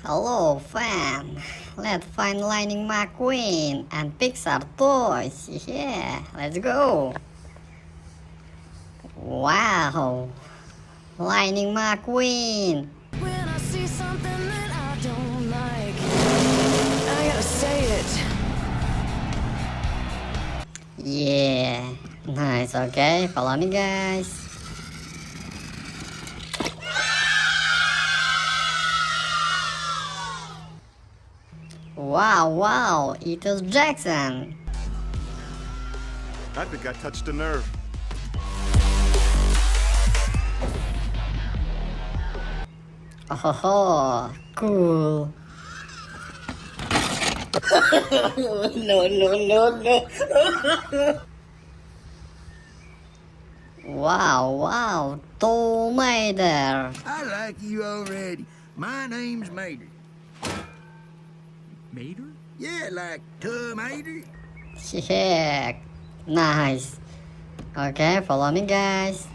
Hello, fam. Let's find Lightning McQueen and Pixar toys. Yeah, let's go. Wow, Lightning McQueen. When I see something that I don't like, I gotta say it. Yeah, nice. Okay, follow me, guys. Wow, it is Jackson. I think I touched a nerve. Oh, cool. No. Wow, Tomater. I like you already. My name's Mater. Mater? Yeah, like tomato. Yeah, nice. Okay, follow me, guys.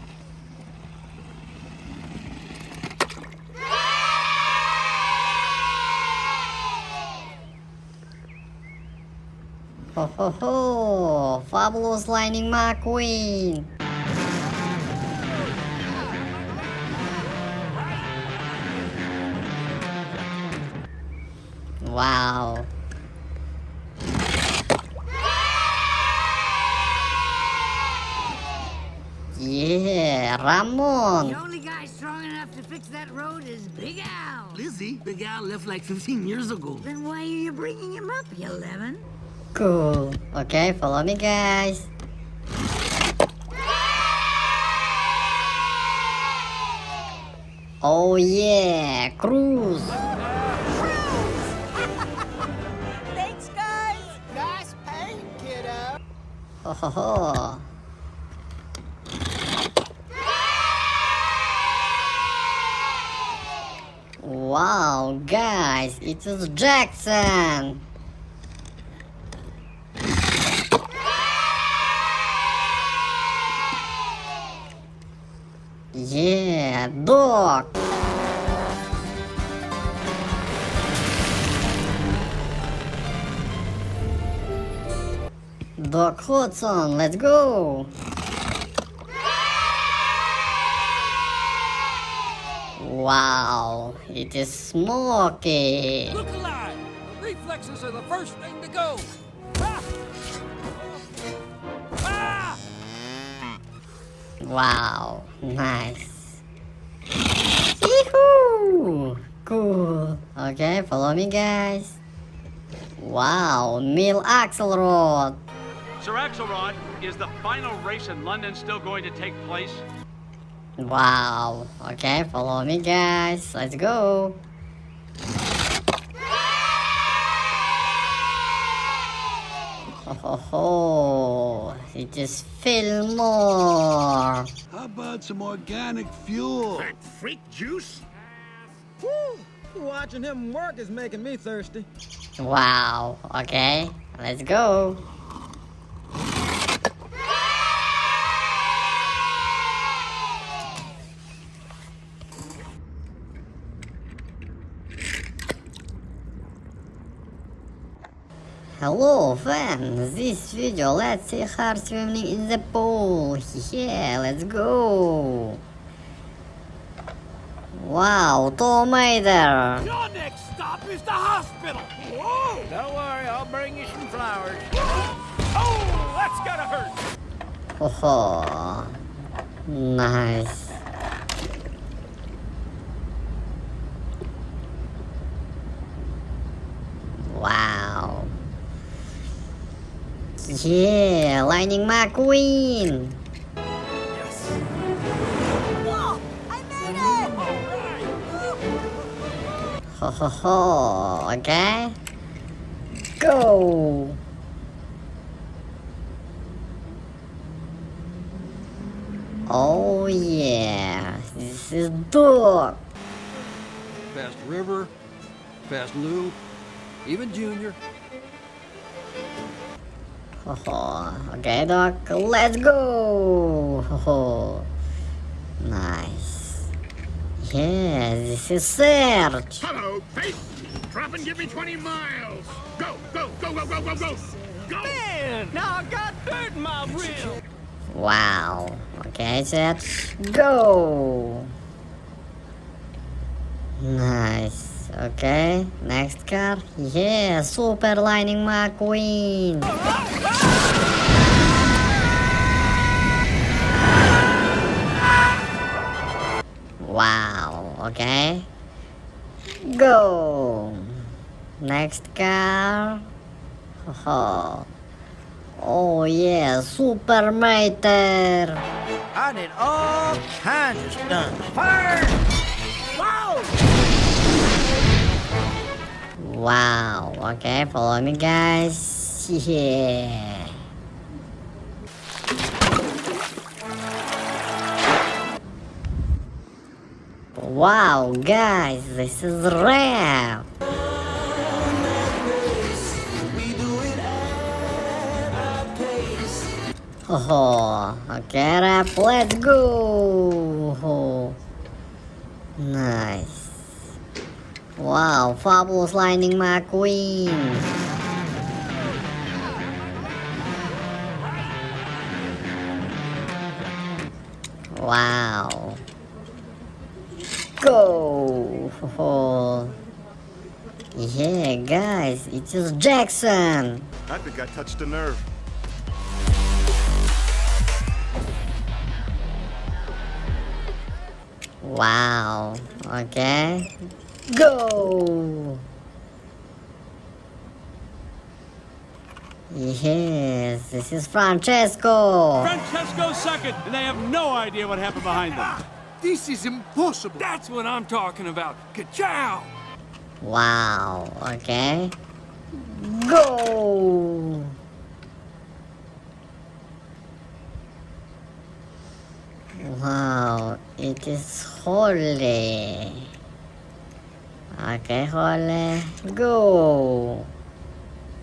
Ho, fabulous Lightning McQueen. Wow. Yeah, Ramon. The only guy strong enough to fix that road is Big Al. Lizzie? Big Al left like 15 years ago. Then why are you bringing him up, you lemon? Cool. Okay, follow me, guys. Oh yeah, cruise. Thanks, guys. Nice paint, kiddo. Ho. Wow, guys, it is Jackson. Yeah, Doc. Doc Hudson, let's go. Wow, it is Smokey. Look alive! Reflexes are the first thing to go! Ah! Ah! Wow, nice. Yee-hoo! Cool. Okay, follow me, guys. Wow, Mill Axelrod. Sir Axelrod, is the final race in London still going to take place? Wow. Okay, follow me, guys. Let's go. Oh, it is Fillmore. How about some organic fuel? That freak juice? Woo! Watching him work is making me thirsty. Wow. Okay, let's go. Hello fans, this video let's see her swimming in the pool. Yeah, let's go. Wow, Tomater. Your next stop is the hospital! Whoa! Don't worry, I'll bring you some flowers. Oh, that's gotta hurt! Oh, nice. Wow. Yeah, Lightning McQueen. Whoa! I made it! Ho, okay. Go. Oh yeah, this is Doc. Past River, past Lou, even Junior. Okay, Doc, let's go. Nice. Yeah, this is Serge. Hello, face. Drop and give me 20 miles. Go, go, go, go, go, go, go. Go. Man, now I got dirt in my rib. Wow. Okay, let's go. Nice. Okay, next car. Yeah, Super Lightning McQueen. Wow. Okay. Go. Next car. Oh. Oh yeah, Super Mater. I did all kinds of stunts. Fire! Whoa! Wow. Okay, follow me, guys. Yeah. Wow, guys, this is rap. Oh, okay, rap, let's go. Oh, nice. Wow, fabulous Lightning McQueen. Wow. Go. Oh. Yeah, guys, it is Jackson. I think I touched a nerve. Wow. Okay. Go. Yes, this is Francesco. Francesco's second, and they have no idea what happened behind them. This is impossible. That's what I'm talking about. Ka-chow! Wow. Okay. Go. Wow, it is Holy. Okay, Holy. Go.